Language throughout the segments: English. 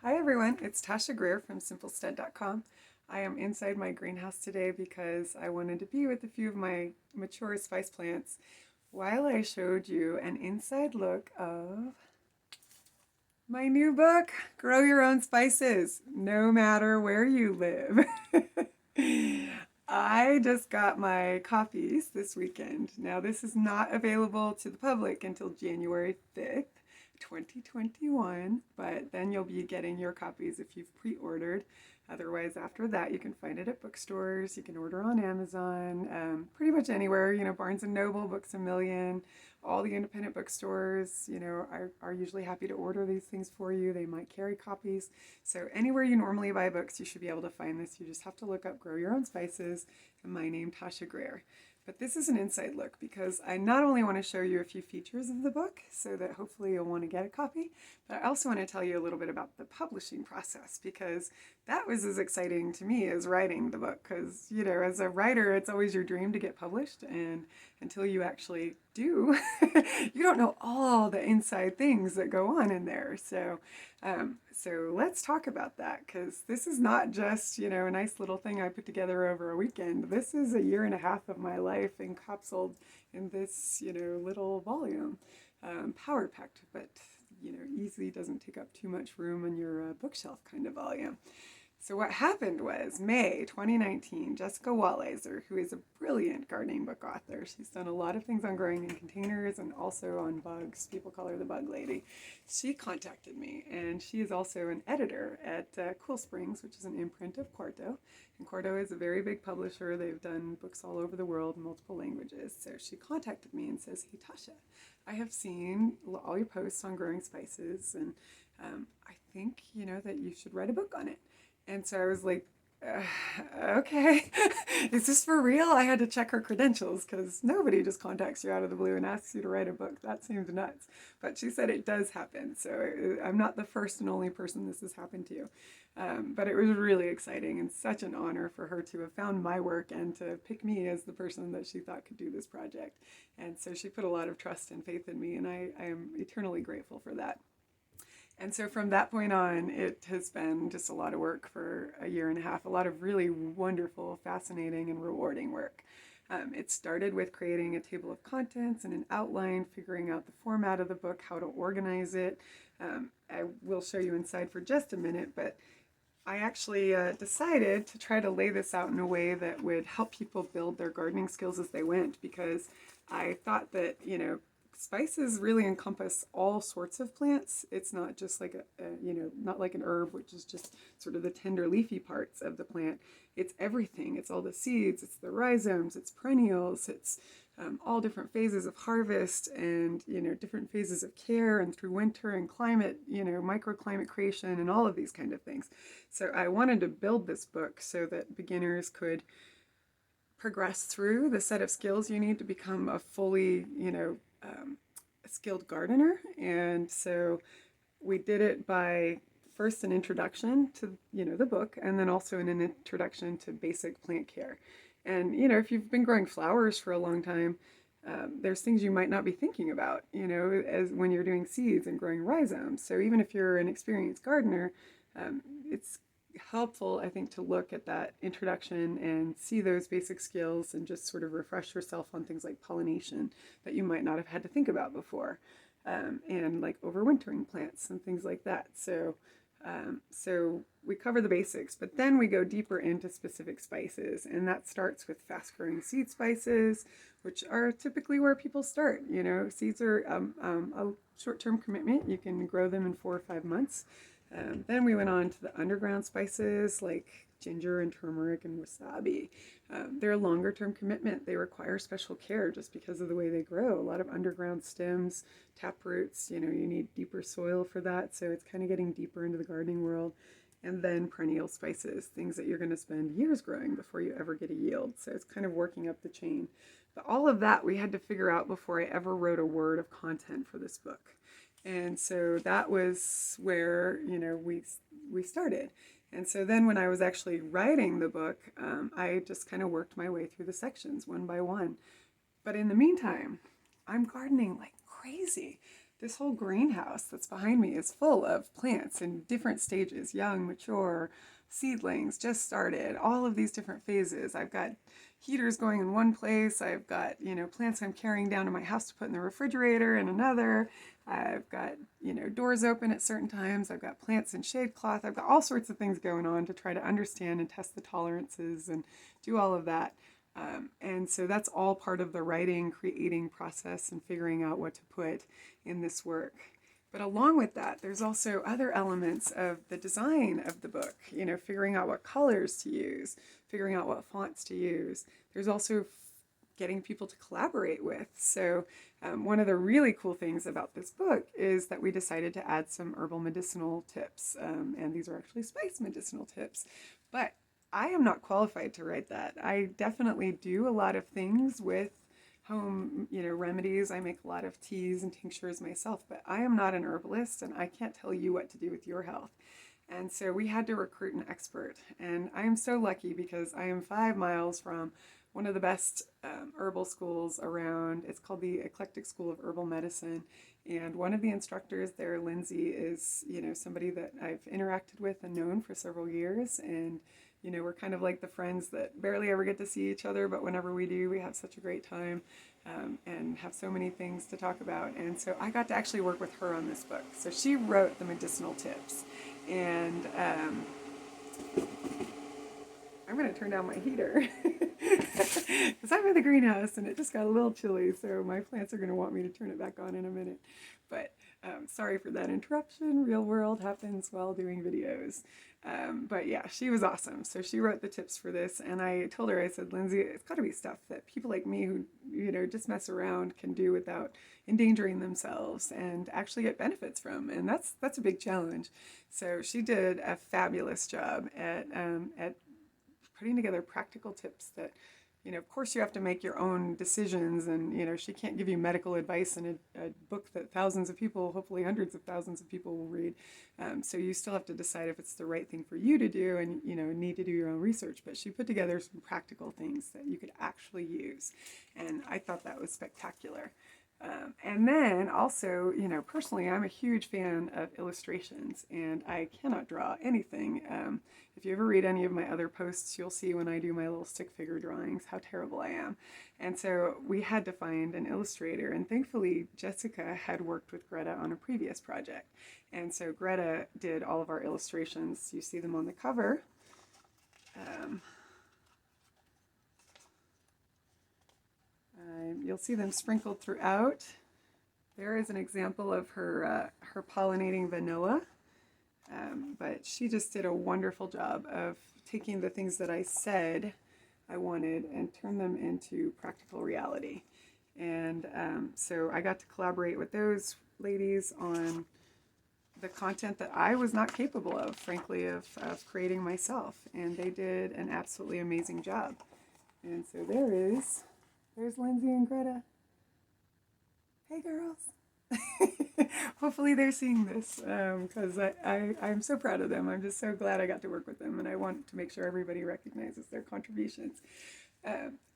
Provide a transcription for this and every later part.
Hi everyone, it's Tasha Greer from simplestead.com. I am inside my greenhouse today because I wanted to be with a few of my mature spice plants while I showed you an inside look of my new book, Grow Your Own Spices, no matter where you live. I just got my copies this weekend. Now, this is not available to the public until January 5th. 2021, but then you'll be getting your copies if you've pre-ordered. Otherwise, after that, you can find it at bookstores. You can order on Amazon, pretty much anywhere. Barnes and Noble, Books a Million, all the independent bookstores. Are usually happy to order these things for you. They might carry copies. So anywhere you normally buy books, you should be able to find this. You just have to look up "Grow Your Own Spices" and my name, Tasha Greer. But this is an inside look because I not only want to show you a few features of the book so that hopefully you'll want to get a copy, but I also want to tell you a little bit about the publishing process because that was as exciting to me as writing the book because, as a writer, it's always your dream to get published, and until you actually do, you don't know all the inside things that go on in there. So let's talk about that because this is not just, a nice little thing I put together over a weekend. This is a year and a half of my life encapsulated in this, little volume, power packed, but, easily doesn't take up too much room on your bookshelf kind of volume. So what happened was May 2019, Jessica Walliser, who is a brilliant gardening book author, she's done a lot of things on growing in containers and also on bugs. People call her the bug lady. She contacted me, and she is also an editor at Cool Springs, which is an imprint of Quarto. And Quarto is a very big publisher. They've done books all over the world in multiple languages. So she contacted me and says, "Hey, Tasha, I have seen all your posts on growing spices, and I think, that you should write a book on it." And so I was like, okay, is this for real? I had to check her credentials because nobody just contacts you out of the blue and asks you to write a book. That seems nuts. But she said it does happen. So I'm not the first and only person this has happened to. But it was really exciting and such an honor for her to have found my work and to pick me as the person that she thought could do this project. And so she put a lot of trust and faith in me, and I am eternally grateful for that. And so from that point on, it has been just a lot of work for a year and a half, a lot of really wonderful, fascinating, and rewarding work. It started with creating a table of contents and an outline, figuring out the format of the book, how to organize it. I will show you inside for just a minute, but I actually decided to try to lay this out in a way that would help people build their gardening skills as they went, because I thought that, spices really encompass all sorts of plants. It's not just like not like an herb, which is just sort of the tender leafy parts of the plant. It's everything. It's all the seeds, it's the rhizomes, it's perennials, it's all different phases of harvest and, different phases of care and through winter and climate, microclimate creation and all of these kind of things. So I wanted to build this book so that beginners could progress through the set of skills you need to become a fully, a skilled gardener. And so we did it by first an introduction to, the book, and then also an introduction to basic plant care. And, if you've been growing flowers for a long time, there's things you might not be thinking about, as when you're doing seeds and growing rhizomes. So even if you're an experienced gardener, it's helpful, I think, to look at that introduction and see those basic skills and just sort of refresh yourself on things like pollination that you might not have had to think about before, and like overwintering plants and things like that. So we cover the basics, but then we go deeper into specific spices, and that starts with fast-growing seed spices, which are typically where people start. Seeds are a short-term commitment. You can grow them in 4 or 5 months. Then we went on to the underground spices like ginger and turmeric and wasabi. They're a longer term commitment. They require special care just because of the way they grow. A lot of underground stems, tap roots, you need deeper soil for that. So it's kind of getting deeper into the gardening world. And then perennial spices, things that you're going to spend years growing before you ever get a yield. So it's kind of working up the chain. But all of that we had to figure out before I ever wrote a word of content for this book. And so that was where, we started. And so then when I was actually writing the book, I just kind of worked my way through the sections one by one. But in the meantime, I'm gardening like crazy. this whole greenhouse that's behind me is full of plants in different stages, young, mature, seedlings, just started, all of these different phases. I've got heaters going in one place. I've got, plants I'm carrying down to my house to put in the refrigerator in another. I've got, doors open at certain times. I've got plants in shade cloth. I've got all sorts of things going on to try to understand and test the tolerances and do all of that. And so that's all part of the writing, creating process and figuring out what to put in this work. But along with that, there's also other elements of the design of the book, figuring out what colors to use, figuring out what fonts to use. There's also getting people to collaborate with. So one of the really cool things about this book is that we decided to add some herbal medicinal tips. And these are actually spice medicinal tips. But I am not qualified to write that. I definitely do a lot of things with home, remedies. I make a lot of teas and tinctures myself, but I am not an herbalist and I can't tell you what to do with your health. And so we had to recruit an expert. And I am so lucky because I am 5 miles from one of the best herbal schools around. It's called the Eclectic School of Herbal Medicine. And one of the instructors there, Lindsay, is, somebody that I've interacted with and known for several years. And we're kind of like the friends that barely ever get to see each other, but whenever we do, we have such a great time and have so many things to talk about. And so I got to actually work with her on this book. So she wrote the medicinal tips. And I'm going to turn down my heater because I'm in the greenhouse and it just got a little chilly. So my plants are going to want me to turn it back on in a minute. But sorry for that interruption. Real world happens while doing videos. But yeah, she was awesome. So she wrote the tips for this. And I told her, I said, Lindsay, it's got to be stuff that people like me who, just mess around can do without endangering themselves and actually get benefits from. And that's a big challenge. So she did a fabulous job at putting together practical tips that, of course you have to make your own decisions and, she can't give you medical advice in a book that thousands of people, hopefully hundreds of thousands of people will read. So you still have to decide if it's the right thing for you to do and, need to do your own research. But she put together some practical things that you could actually use. And I thought that was spectacular. And then also, personally, I'm a huge fan of illustrations and I cannot draw anything. If you ever read any of my other posts, you'll see when I do my little stick figure drawings how terrible I am. And so we had to find an illustrator, and thankfully Jessica had worked with Greta on a previous project. And so Greta did all of our illustrations. You see them on the cover. You'll see them sprinkled throughout. There is an example of her pollinating vanilla, but she just did a wonderful job of taking the things that I said I wanted and turn them into practical reality. And so I got to collaborate with those ladies on the content that I was not capable of, frankly, of creating myself. And they did an absolutely amazing job. And so there's Lindsay and Greta. Hey, girls. Hopefully they're seeing this because I'm so proud of them. I'm just so glad I got to work with them, and I want to make sure everybody recognizes their contributions.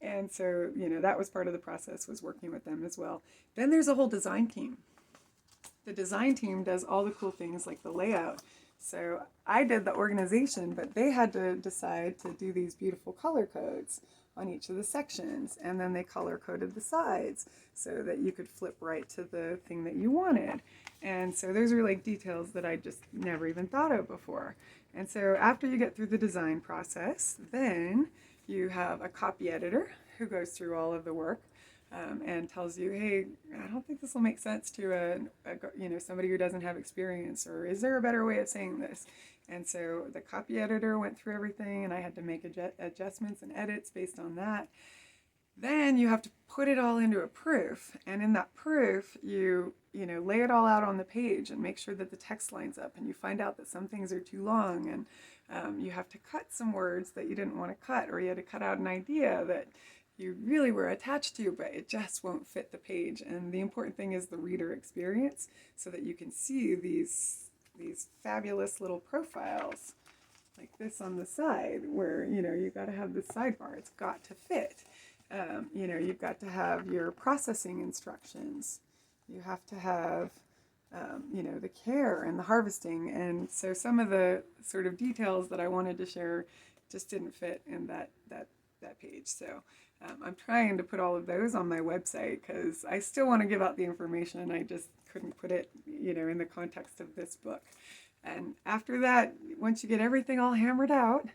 And so, that was part of the process, was working with them as well. Then there's a whole design team. The design team does all the cool things like the layout. So I did the organization, but they had to decide to do these beautiful color codes on each of the sections, and then they color coded the sides so that you could flip right to the thing that you wanted. And so those are like details that I just never even thought of before. And so after you get through the design process, then you have a copy editor who goes through all of the work and tells you, hey, I don't think this will make sense to somebody who doesn't have experience, or is there a better way of saying this? And so the copy editor went through everything, and I had to make adjustments and edits based on that. Then you have to put it all into a proof, and in that proof, you lay it all out on the page and make sure that the text lines up, and you find out that some things are too long, and you have to cut some words that you didn't want to cut, or you had to cut out an idea that you really were attached to, but it just won't fit the page. And the important thing is the reader experience, so that you can see these fabulous little profiles like this on the side, where you've got to have the sidebar, it's got to fit. You've got to have your processing instructions, you have to have the care and the harvesting. And so some of the sort of details that I wanted to share just didn't fit in that page. So I'm trying to put all of those on my website because I still want to give out the information. I just couldn't put it, in the context of this book. And after that, once you get everything all hammered out,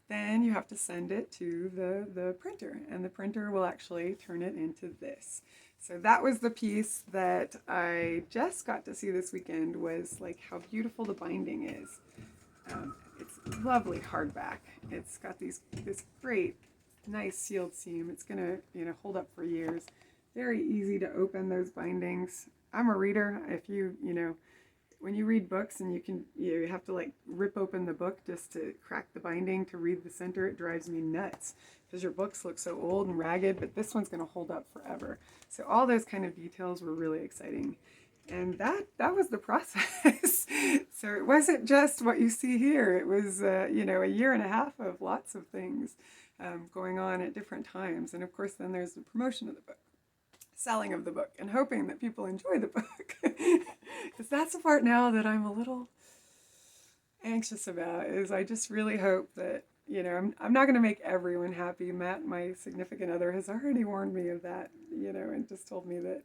then you have to send it to the printer, and the printer will actually turn it into this. So that was the piece that I just got to see this weekend, was like how beautiful the binding is. It's lovely hardback. It's got this great, nice sealed seam. It's gonna hold up for years. Very easy to open those bindings. I'm a reader. If when you read books and you have to like rip open the book just to crack the binding to read the center, it drives me nuts because your books look so old and ragged, but this one's going to hold up forever. So all those kind of details were really exciting. And that was the process. So it wasn't just what you see here. It was, a year and a half of lots of things going on at different times. And of course, then there's the promotion of the book, selling of the book, and hoping that people enjoy the book. Because that's the part now that I'm a little anxious about, is I just really hope that, I'm not going to make everyone happy. Matt, my significant other, has already warned me of that, and just told me that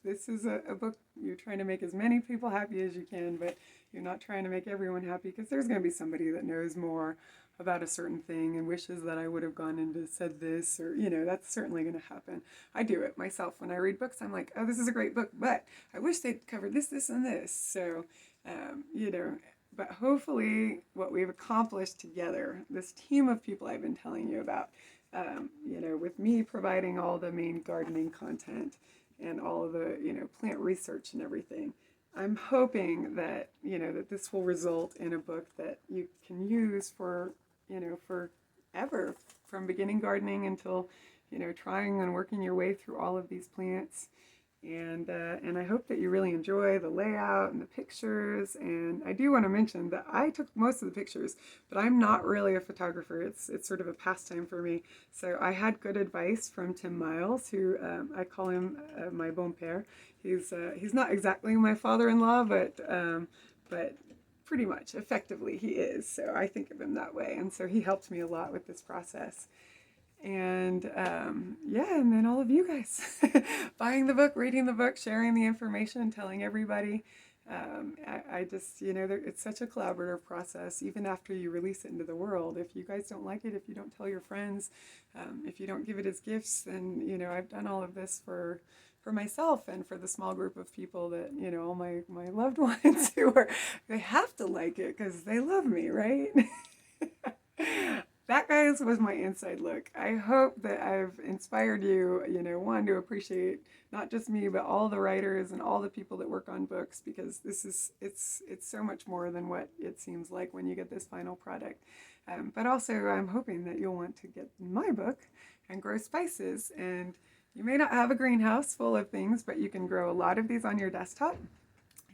this is a book you're trying to make as many people happy as you can, but you're not trying to make everyone happy, because there's going to be somebody that knows more about a certain thing and wishes that I would have gone and said this, or, that's certainly going to happen. I do it myself. When I read books, I'm like, oh, this is a great book, but I wish they'd covered this, this, and this. So, but hopefully what we've accomplished together, this team of people I've been telling you about, with me providing all the main gardening content and all of the, plant research and everything, I'm hoping that, that this will result in a book that you can use for, forever, from beginning gardening until, trying and working your way through all of these plants. And I hope that you really enjoy the layout and the pictures. And I do want to mention that I took most of the pictures, but I'm not really a photographer. It's sort of a pastime for me. So I had good advice from Tim Miles, who I call him my bon père. He's not exactly my father-in-law, but pretty much effectively he is. So I think of him that way. And so he helped me a lot with this process. And and then all of you guys buying the book, reading the book, sharing the information, telling everybody. I just, it's such a collaborative process, even after you release it into the world. If you guys don't like it, if you don't tell your friends, if you don't give it as gifts, then, I've done all of this for myself and for the small group of people that, all my loved ones they have to like it because they love me, right? That, guys, was my inside look. I hope that I've inspired you, one, to appreciate not just me, but all the writers and all the people that work on books, because it's so much more than what it seems like when you get this final product. But also, I'm hoping that you'll want to get my book and grow spices. And you may not have a greenhouse full of things, but you can grow a lot of these on your desktop.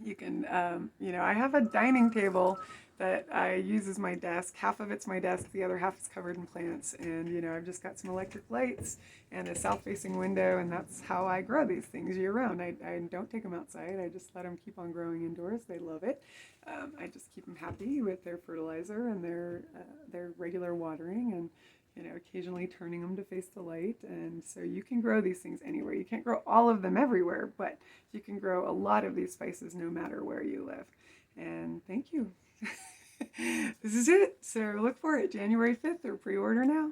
You can, I have a dining table that I use as my desk. Half of it's my desk, the other half is covered in plants. And, I've just got some electric lights and a south-facing window, and that's how I grow these things year-round. I don't take them outside. I just let them keep on growing indoors. They love it. I just keep them happy with their fertilizer and their regular watering, and occasionally turning them to face the light. And so you can grow these things anywhere. You can't grow all of them everywhere, but you can grow a lot of these spices no matter where you live. And thank you. This is it. So look for it January 5th, or pre-order now.